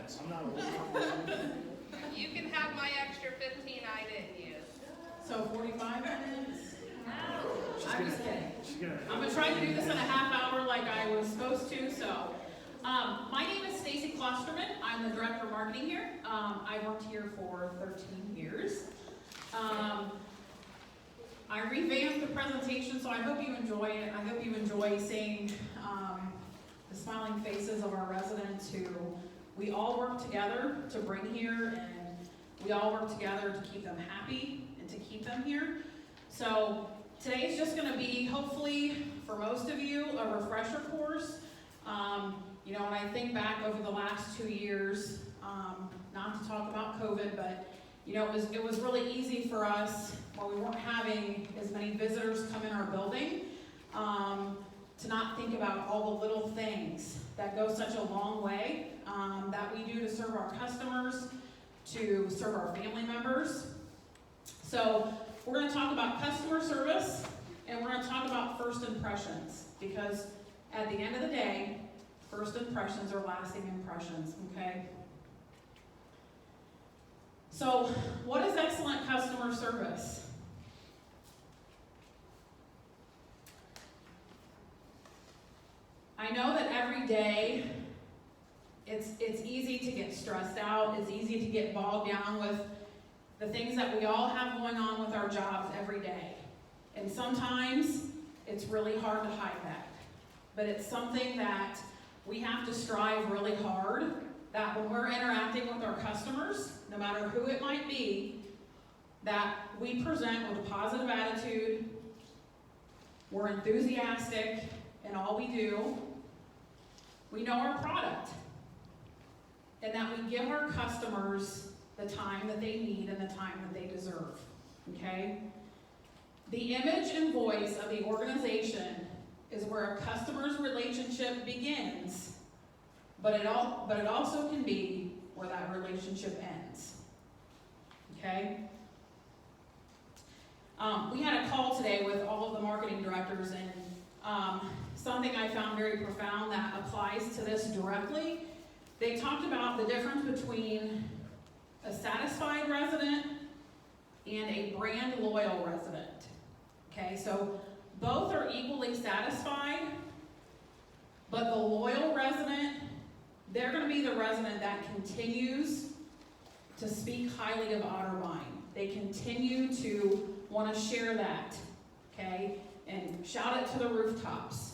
minutes. I'm not old. You can have my extra 15 I didn't use. So 45 minutes? I'm just kidding. She's gonna. I'm going to try to do this in a half hour like I was supposed to. So, my name is Stacy Klosterman. I'm the Director of Marketing here. I worked here for 13 years. I revamped the presentation, so I hope you enjoy it. I hope you enjoy seeing the smiling faces of our residents who we all work together to bring here, and we all work together to keep them happy and to keep them here. So today is just going to be, hopefully, for most of you, a refresher course. You know, when I think back over the last 2 years, not to talk about COVID, but you know, it was really easy for us when we weren't having as many visitors come in our building to not think about all the little things that go such a long way that we do to serve our customers, to serve our family members. So we're going to talk about customer service, and we're going to talk about first impressions, because at the end of the day, first impressions are lasting impressions, okay? So, what is excellent customer service? I know that every day it's easy to get stressed out, it's easy to get bogged down with the things that we all have going on with our jobs every day. And sometimes it's really hard to hide that. But it's something that we have to strive really hard, that when we're interacting with our customers, no matter who it might be, that we present with a positive attitude, we're enthusiastic in all we do, we know our product, and that we give our customers the time that they need and the time that they deserve, okay? The image and voice of the organization is where a customer's relationship begins, but it also can be where that relationship ends, okay? We had a call today with all of the marketing directors, and something I found very profound that applies to this directly. They talked about the difference between a satisfied resident and a brand loyal resident, okay? So both are equally satisfied, but the loyal resident, they're going to be the resident that continues to speak highly of Otterbein. They continue to want to share that, okay, and shout it to the rooftops.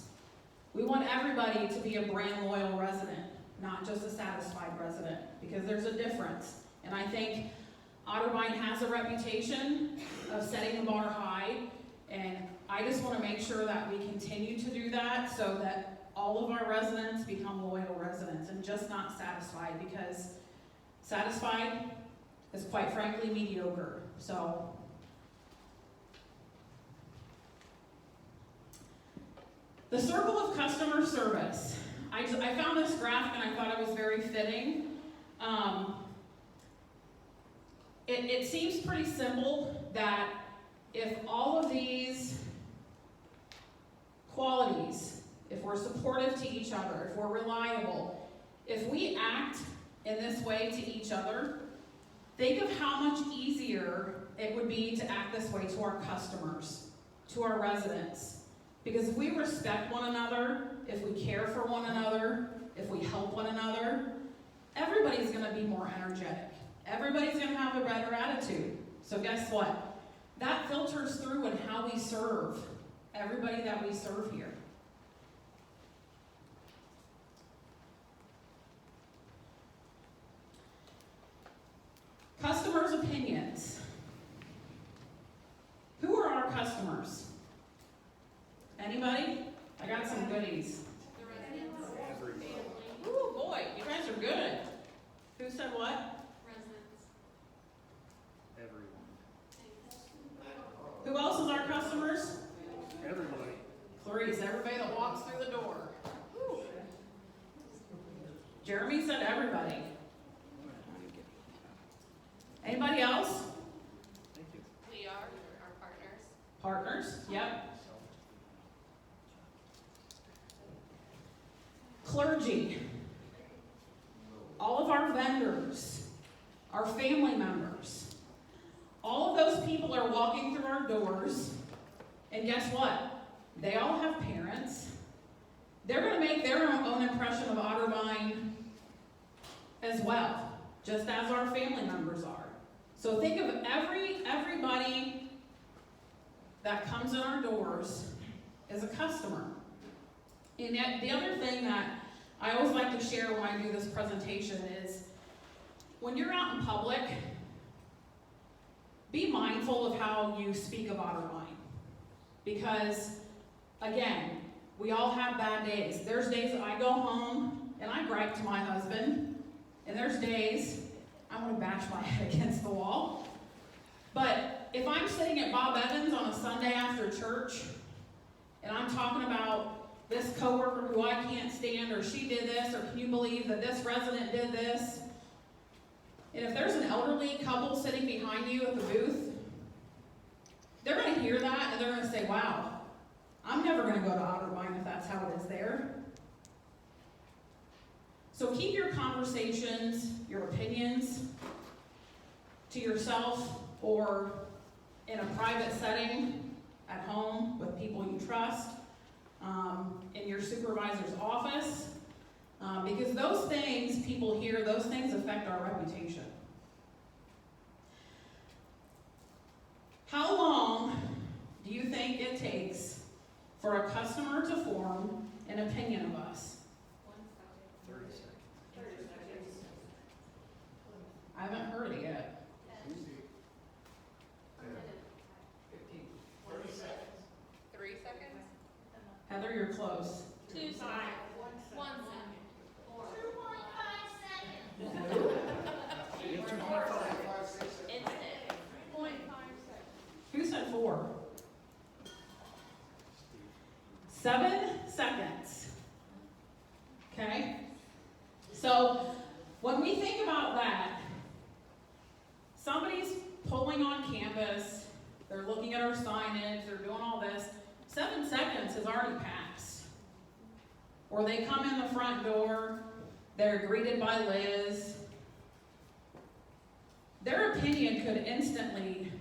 We want everybody to be a brand loyal resident, not just a satisfied resident, because there's a difference. And I think Otterbein has a reputation of setting the bar high, and I just want to make sure that we continue to do that so that all of our residents become loyal residents and just not satisfied, because satisfied is quite frankly mediocre. So the circle of customer service. I found this graphic and I thought it was very fitting. It seems pretty simple that if all of these qualities, if we're supportive to each other, if we're reliable, if we act in this way to each other, think of how much easier it would be to act this way to our customers, to our residents. Because if we respect one another, if we care for one another, if we help one another, everybody's going to be more energetic. Everybody's going to have a better attitude. So guess what? That filters through in how we serve everybody that we serve here. Customers' opinions. Who are our customers? Anybody? I got some goodies. The residents. Ooh, boy, you guys are good. Who said what? Residents. Everyone. Who else is our customers? Everybody. Clarice, everybody that walks through the door. Woo. Jeremy said everybody. Anybody else? Thank you. We are our partners. Partners, yep. Clergy. All of our our vendors, our family members. All of those people are walking through our doors, and guess what? They all have parents. They're going to make their own impression of Otterbein as well, just as our family members are. So think of everybody that comes in our doors as a customer. And yet, the other thing that I always like to share when I do this presentation is, when you're out in public, be mindful of how you speak of Otterbein. Because, again, we all have bad days. There's days that I go home and I gripe to my husband, and there's days I want to bash my head against the wall. But if I'm sitting at Bob Evans on a Sunday after church, and I'm talking about this coworker who I can't stand, or she did this, or can you believe that this resident did this? And if there's an elderly couple sitting behind you at the booth, they're going to hear that and they're going to say, wow, I'm never going to go to Otterbein if that's how it is there. So keep your conversations, your opinions to yourself or in a private setting at home with people you trust, in your supervisor's office, because those things people hear, those things affect our reputation. How long do you think it takes for a customer to form an opinion of us? 30 seconds. I haven't heard it yet. 3 seconds? Heather, you're close. 2 seconds. 1 second. 2.5 seconds. You have 2.5. Instant. 0.5 seconds. Who said 4? 7 seconds. Okay? So, when we think about that, somebody's pulling on campus, they're looking at our signage, they're doing all this. 7 seconds has already passed. Or they come in the front door, they're greeted by Liz. Their opinion could instantly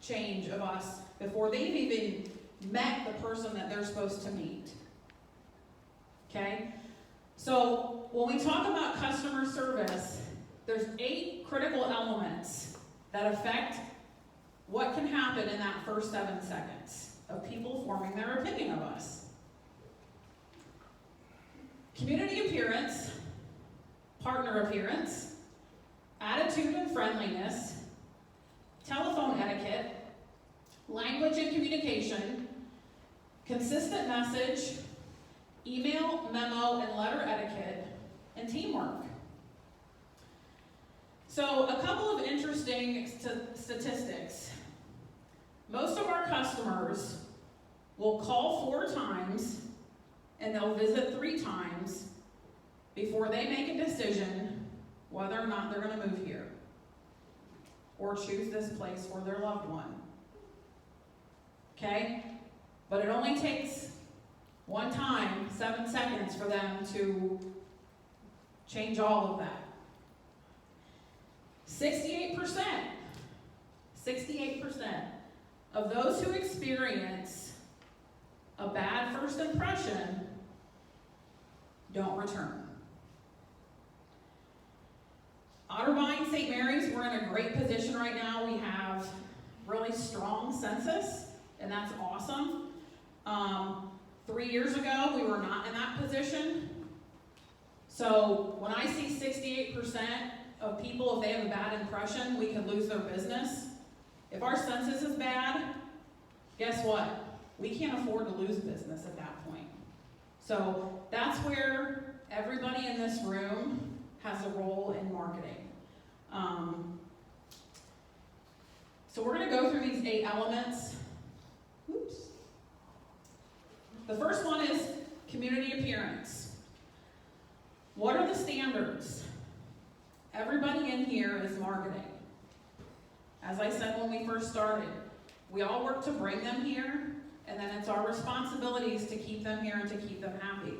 change of us before they've even met the person that they're supposed to meet. Okay? So, when we talk about customer service, there's 8 critical elements that affect what can happen in that first 7 seconds of people forming their opinion of us. Community appearance, partner appearance, attitude and friendliness, telephone etiquette, language and communication, consistent message, email, memo, and letter etiquette, and teamwork. So, a couple of interesting statistics. Most of our customers will call 4 times and they'll visit 3 times before they make a decision whether or not they're going to move here or choose this place for their loved one. Okay? But it only takes 1 time, 7 seconds, for them to change all of that. 68% of those who experience a bad first impression don't return. Otterbein, St. Mary's, we're in a great position right now. We have really strong census, and that's awesome. 3 years ago, we were not in that position. So when I see 68% of people, if they have a bad impression, we could lose their business. If our census is bad, guess what? We can't afford to lose business at that point. So that's where everybody in this room has a role in marketing. So we're going to go through these 8 elements. Oops. The first one is community appearance. What are the standards? Everybody in here is marketing. As I said when we first started, we all work to bring them here, and then it's our responsibilities to keep them here and to keep them happy.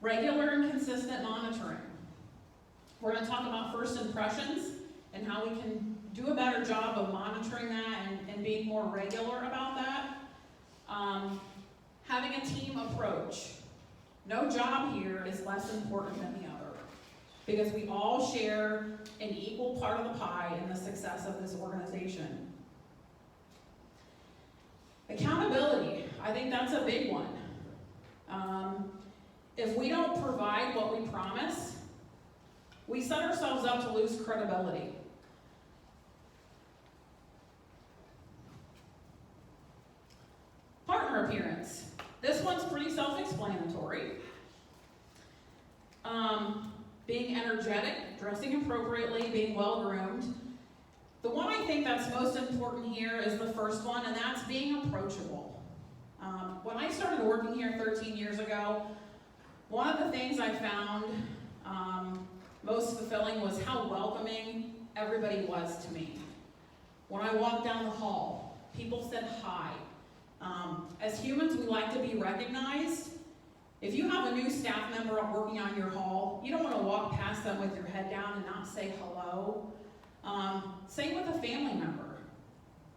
Regular and consistent monitoring. We're going to talk about first impressions and how we can do a better job of monitoring that and being more regular about that. Having a team approach. No job here is less important than the other, because we all share an equal part of the pie in the success of this organization. Accountability, I think that's a big one. If we don't provide what we promise, we set ourselves up to lose credibility. Partner appearance. This one's pretty self-explanatory. Being energetic, dressing appropriately, being well-groomed. The one I think that's most important here is the first one, and that's being approachable. When I started working here 13 years ago, one of the things I found most fulfilling was how welcoming everybody was to me. When I walked down the hall, people said hi. As humans, we like to be recognized. If you have a new staff member working on your hall, you don't want to walk past them with your head down and not say hello. Same with a family member.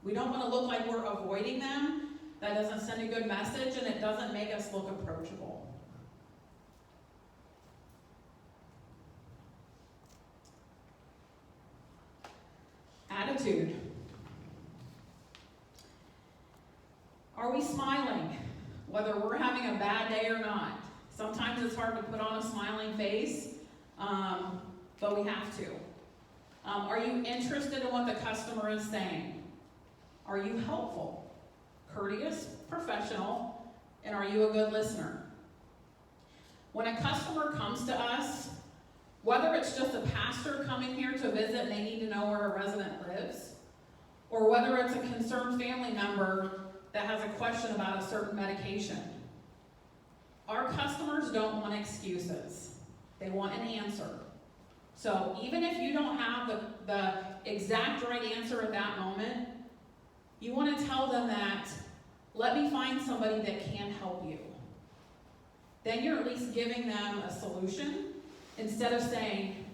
We don't want to look like we're avoiding them. That doesn't send a good message, and it doesn't make us look approachable. Attitude. Are we smiling, whether we're having a bad day or not? Sometimes it's hard to put on a smiling face, but we have to. Are you interested in what the customer is saying? Are you helpful, courteous, professional, and are you a good listener? When a customer comes to us, whether it's just a pastor coming here to visit and they need to know where a resident lives, or whether it's a concerned family member that has a question about a certain medication, our customers don't want excuses. They want an answer. So even if you don't have the exact right answer at that moment, you want to tell them that, let me find somebody that can help you. Then you're at least giving them a solution instead of saying,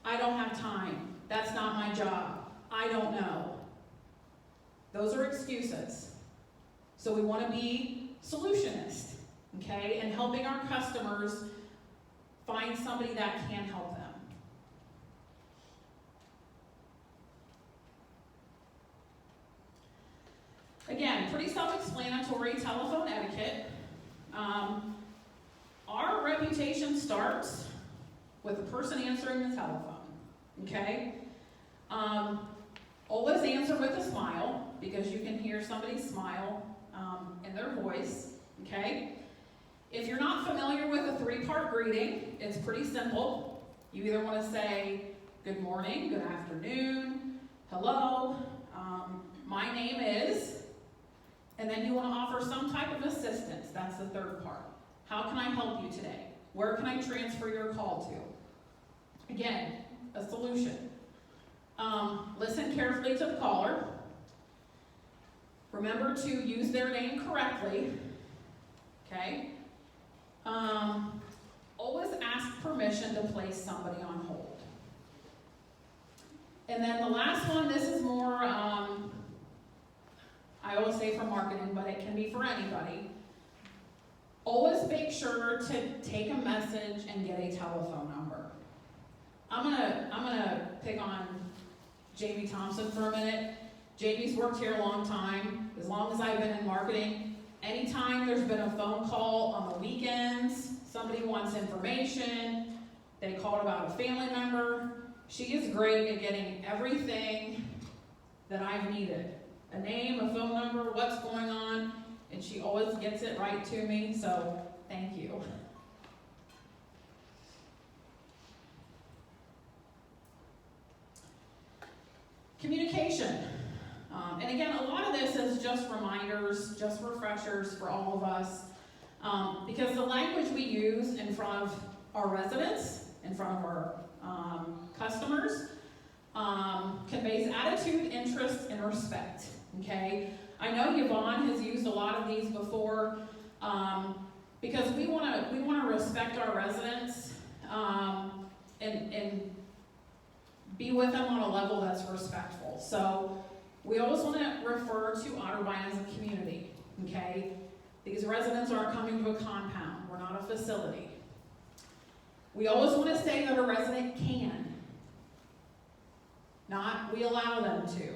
I don't have time, that's not my job, I don't know. Those are excuses. So we want to be solutionists, okay, and helping our customers find somebody that can help them. Again, pretty self-explanatory telephone etiquette. Our reputation starts with the person answering the telephone, okay? Always answer with a smile, because you can hear somebody smile in their voice, okay? If you're not familiar with a three-part greeting, it's pretty simple. You either want to say good morning, good afternoon, hello, my name is, and then you want to offer some type of assistance. That's the third part. How can I help you today? Where can I transfer your call to? Again, a solution. Listen carefully to the caller. Remember to use their name correctly. Okay? Always ask permission to place somebody on hold. And then the last one, this is more, I always say for marketing, but it can be for anybody. Always make sure to take a message and get a telephone number. I'm gonna pick on Jamie Thompson for a minute. Jamie's worked here a long time, as long as I've been in marketing. Anytime there's been a phone call on the weekends, somebody wants information, they called about a family member, she is great at getting everything that I've needed. A name, a phone number, what's going on, and she always gets it right to me, so thank you. Communication. And again, a lot of this is just reminders, just refreshers for all of us, because the language we use in front of our residents, in front of our customers, conveys attitude, interest, and respect. Okay, I know Yvonne has used a lot of these before, because we want to respect our residents, and be with them on a level that's respectful. So we always want to refer to Otterbein as a community, okay? These residents aren't coming to a compound. We're not a facility. We always want to say that a resident can, not we allow them to.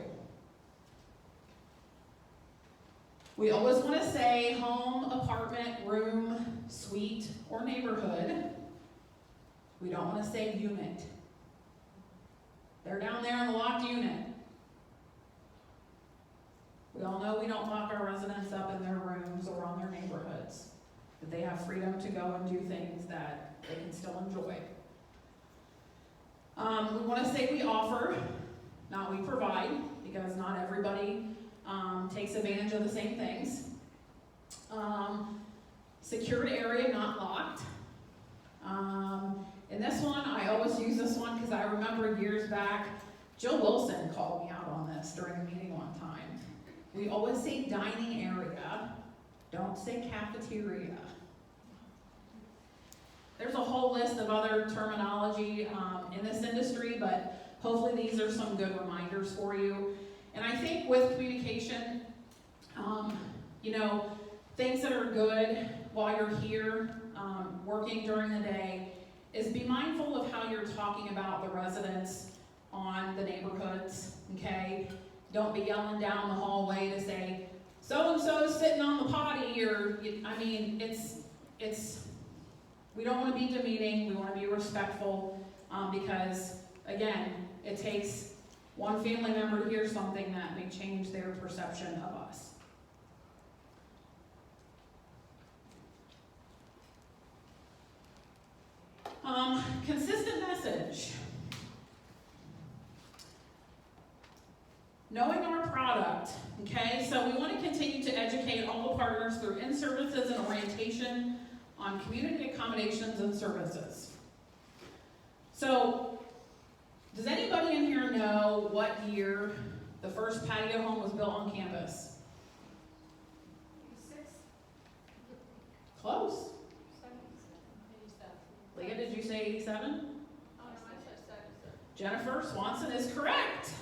We always want to say home, apartment, room, suite, or neighborhood. We don't want to say unit. They're down there in the locked unit. We all know we don't lock our residents up in their rooms or on their neighborhoods. That they have freedom to go and do things that they can still enjoy. We want to say we offer, not we provide, because not everybody takes advantage of the same things. Secured area, not locked. And this one, I always use this one because I remember years back, Jill Wilson called me out on this during a meeting one time. We always say dining area, don't say cafeteria. There's a whole list of other terminology in this industry, but hopefully these are some good reminders for you. And I think with communication, things that are good while you're here working during the day is be mindful of how you're talking about the residents on the neighborhoods, okay? Don't be yelling down the hallway to say, so-and-so's sitting on the potty, or, we don't want to be demeaning, we want to be respectful, because, again, it takes one family member to hear something that may change their perception of us. Consistent message. Knowing our product, okay? So we want to continue to educate all the partners through in-services and orientation on community accommodations and services. So, does anybody in here know what year the first patio home was built on campus? 6. Close. Leah, did you say 87? Oh, no, I said 7. Jennifer Swanson is correct.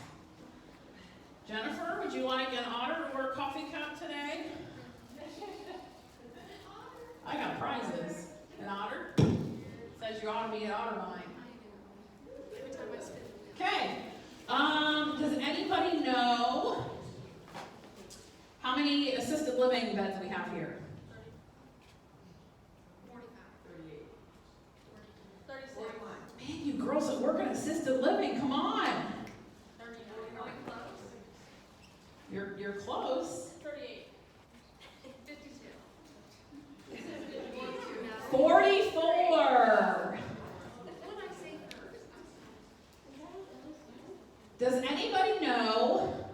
Jennifer, would you like an otter or a coffee cup today? I got prizes. An otter? Says you ought to be at Otterbein. Okay. Does anybody know how many assisted living beds we have here? 36. Man, you girls that work in assisted living, come on. You're close. 38. 52. 44. Does anybody know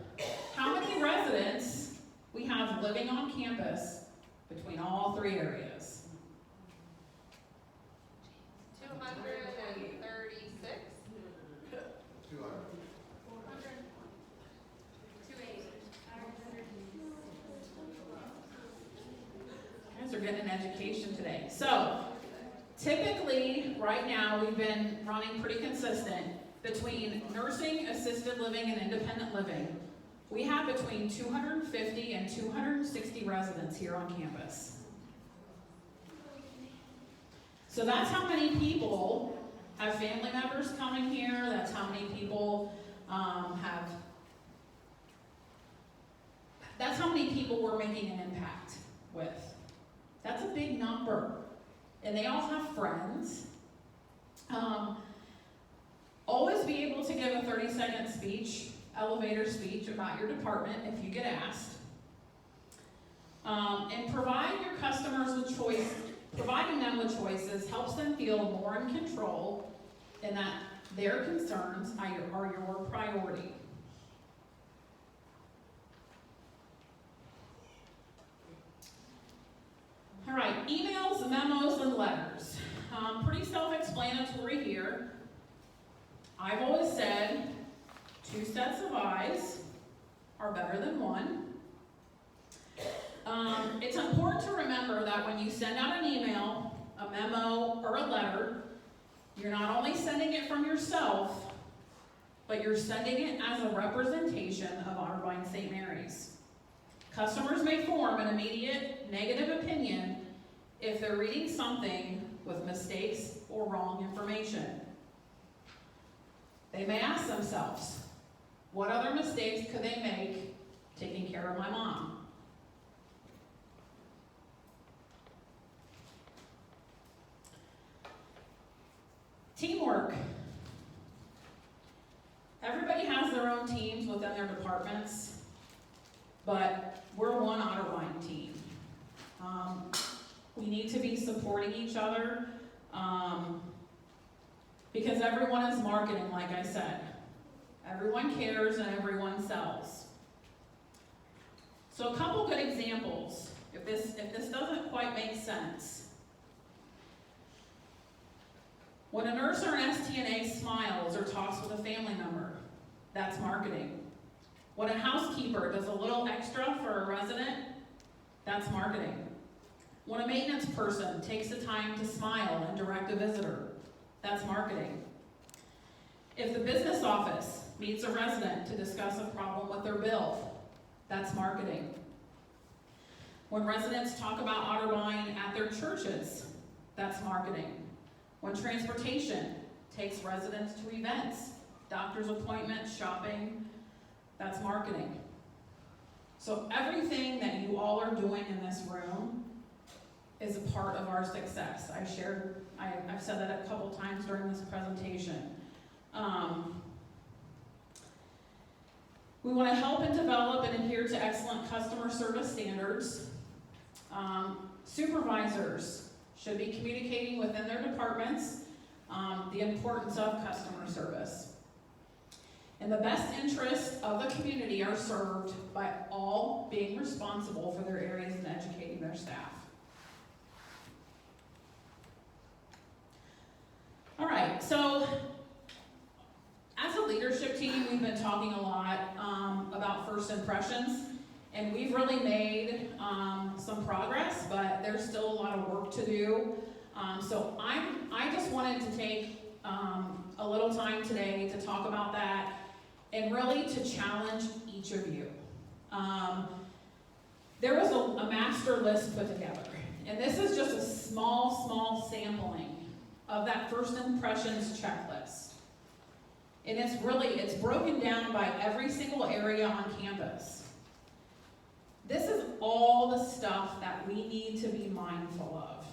how many residents we have living on campus between all three areas? 236. 200. 280. You guys are getting an education today. So, typically, right now, we've been running pretty consistent between nursing, assisted living, and independent living. We have between 250 and 260 residents here on campus. So that's how many people have family members coming here. That's how many people that's how many people we're making an impact with. That's a big number. And they all have friends. Always be able to give a 30-second speech, elevator speech about your department if you get asked. And provide your customers with choice. Providing them with choices helps them feel more in control and that their concerns are your priority. All right, emails, memos, and letters. Pretty self-explanatory here. I've always said 2 sets of eyes are better than one. It's important to remember that when you send out an email, a memo, or a letter, you're not only sending it from yourself, but you're sending it as a representation of Otterbein St. Mary's. Customers may form an immediate negative opinion if they're reading something with mistakes or wrong information. They may ask themselves, what other mistakes could they make taking care of my mom? Teamwork. Everybody has their own teams within their departments, but we're one Otterbein team. We need to be supporting each other because everyone is marketing, like I said. Everyone cares and everyone sells. So a couple good examples, if this doesn't quite make sense. When a nurse or an STNA smiles or talks with a family member, that's marketing. When a housekeeper does a little extra for a resident, that's marketing. When a maintenance person takes the time to smile and direct a visitor, that's marketing. If the business office meets a resident to discuss a problem with their bill, that's marketing. When residents talk about Otterbein at their churches, that's marketing. When transportation takes residents to events, doctor's appointments, shopping, that's marketing. So everything that you all are doing in this room is a part of our success. I've said that a couple times during this presentation. We want to help and develop and adhere to excellent customer service standards. Supervisors should be communicating within their departments the importance of customer service. And the best interests of the community are served by all being responsible for their areas and educating their staff. All right, so as a leadership team, we've been talking a lot about first impressions, and we've really made some progress, but there's still a lot of work to do. So I just wanted to take a little time today to talk about that and really to challenge each of you. There was a master list put together, and this is just a small sampling of that first impressions checklist. And it's broken down by every single area on campus. This is all the stuff that we need to be mindful of.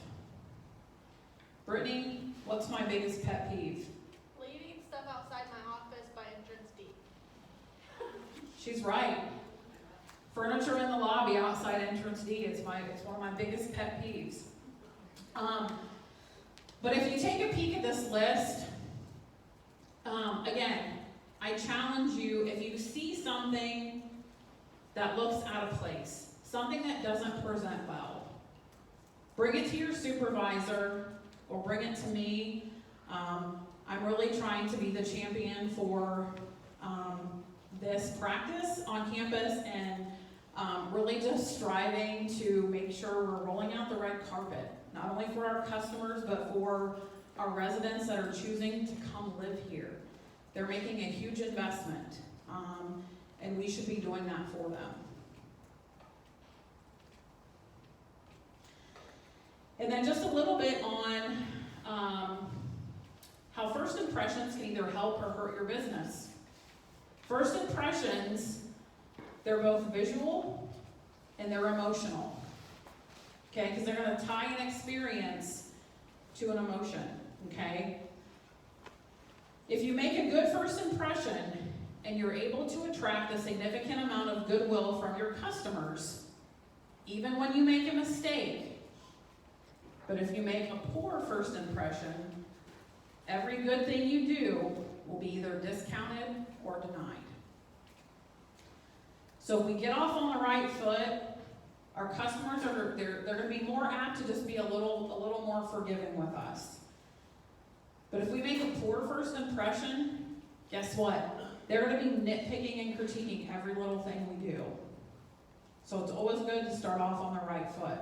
Brittany, what's my biggest pet peeve? Leaving stuff outside my office by entrance D. She's right. Furniture in the lobby outside entrance D, it's one of my biggest pet peeves. But if you take a peek at this list, again, I challenge you, if you see something that looks out of place, something that doesn't present well, bring it to your supervisor or bring it to me. I'm really trying to be the champion for this practice on campus and really just striving to make sure we're rolling out the red carpet, not only for our customers, but for our residents that are choosing to come live here. They're making a huge investment, and we should be doing that for them. And then just a little bit on how first impressions can either help or hurt your business. First impressions, they're both visual and they're emotional. Okay, because they're going to tie an experience to an emotion. Okay? If you make a good first impression and you're able to attract a significant amount of goodwill from your customers, even when you make a mistake, but if you make a poor first impression, every good thing you do will be either discounted or denied. So if we get off on the right foot, our customers they're going to be more apt to just be a little more forgiving with us. But if we make a poor first impression, guess what? They're going to be nitpicking and critiquing every little thing we do. So it's always good to start off on the right foot.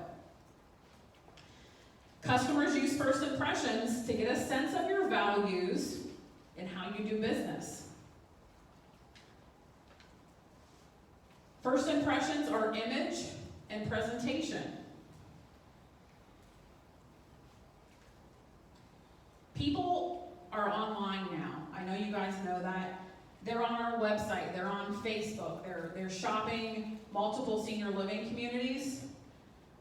Customers use first impressions to get a sense of your values and how you do business. First impressions are image and presentation. People are online now. I know you guys know that. They're on our website, they're on Facebook, they're shopping multiple senior living communities.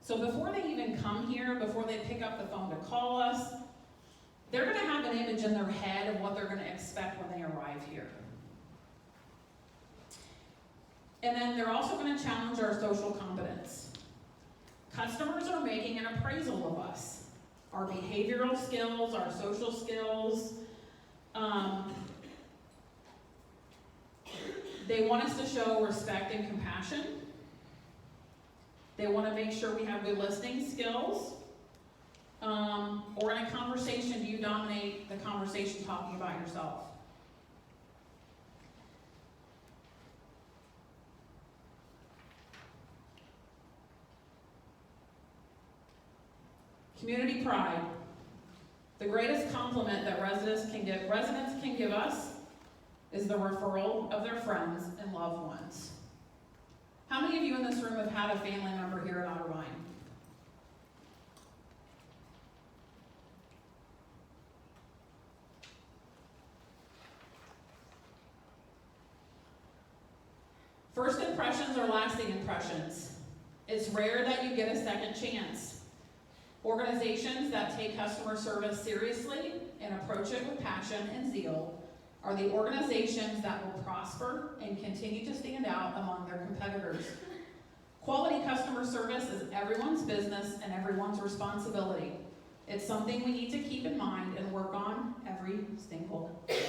So before they even come here, before they pick up the phone to call us, they're gonna have an image in their head of what they're gonna expect when they arrive here. And then they're also gonna challenge our social competence. Customers are making an appraisal of us. Our behavioral skills, our social skills. They want us to show respect and compassion. They want to make sure we have good listening skills. Or in a conversation, do you dominate the conversation talking about yourself? Community pride. The greatest compliment that residents can give us is the referral of their friends and loved ones. How many of you in this room have had a family member here at Otterbein? First impressions are lasting impressions. It's rare that you get a second chance. Organizations that take customer service seriously and approach it with passion and zeal are the organizations that will prosper and continue to stand out among their competitors. Quality customer service is everyone's business and everyone's responsibility. It's something we need to keep in mind and work on every single day.